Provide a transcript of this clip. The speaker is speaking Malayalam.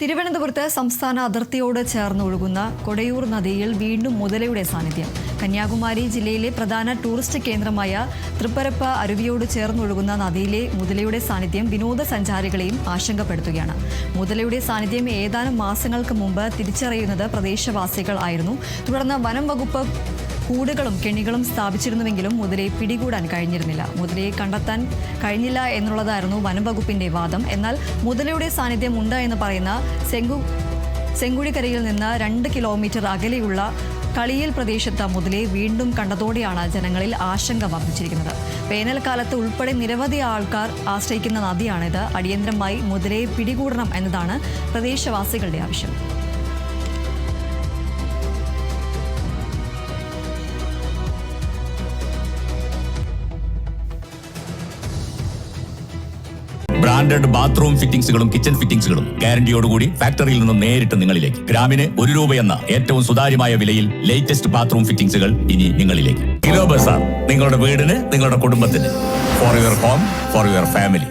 തിരുവനന്തപുരത്ത് സംസ്ഥാന അതിർത്തിയോട് ചേർന്നൊഴുകുന്ന കൊടയൂർ നദിയിൽ വീണ്ടും മുതലയുടെ സാന്നിധ്യം. കന്യാകുമാരി ജില്ലയിലെ പ്രധാന ടൂറിസ്റ്റ് കേന്ദ്രമായ തൃപ്പരപ്പ അരുവിയോട് ചേർന്നൊഴുകുന്ന നദിയിലെ മുതലയുടെ സാന്നിധ്യം വിനോദസഞ്ചാരികളെയും ആശങ്കപ്പെടുത്തുകയാണ്. മുതലയുടെ സാന്നിധ്യം ഏതാനും മാസങ്ങൾക്ക് മുമ്പ് തിരിച്ചറിയുന്നത് പ്രദേശവാസികൾ ആയിരുന്നു. തുടർന്ന് വനം വകുപ്പ് കൂടുകളും കെണികളും സ്ഥാപിച്ചിരുന്നുവെങ്കിലും മുതലയെ പിടികൂടാൻ കഴിഞ്ഞിരുന്നില്ല. മുതലയെ കണ്ടെത്താൻ കഴിഞ്ഞില്ല എന്നുള്ളതായിരുന്നു വനംവകുപ്പിന്റെ വാദം. എന്നാൽ മുതലയുടെ സാന്നിധ്യം ഉണ്ട് എന്ന് പറയുന്ന സെങ്കുഴിക്കരയിൽ നിന്ന് 2 കിലോമീറ്റർ അകലെയുള്ള കളിയൽ പ്രദേശത്ത് മുതലയെ വീണ്ടും കണ്ടതോടെയാണ് ജനങ്ങളിൽ ആശങ്ക വർദ്ധിച്ചിരിക്കുന്നത്. വേനൽക്കാലത്ത് ഉൾപ്പെടെ നിരവധി ആൾക്കാർ ആശ്രയിക്കുന്ന നദിയാണിത്. അടിയന്തരമായി മുതലയെ പിടികൂടണം എന്നതാണ് പ്രദേശവാസികളുടെ ആവശ്യം. ബ്രാൻഡഡ് ബാത്റൂം ഫിറ്റിംഗ്സുകളും കിച്ചൺ ഫിറ്റിംഗ്സുകളും ഗ്യാരണ്ടിയോടുകൂടി ഫാക്ടറിയിൽ നിന്നും നേരിട്ട് നിങ്ങളിലേക്ക്. ഗ്രാമിന് ₹1 എന്ന ഏറ്റവും സുതാര്യമായ വിലയിൽ ലേറ്റസ്റ്റ് ബാത്റൂം ഫിറ്റിംഗ്സുകൾ ഇനി നിങ്ങളിലേക്ക്. കിലോ ബസാർ, നിങ്ങളുടെ വീടിന്, നിങ്ങളുടെ കുടുംബത്തിന്. For your home, for your family.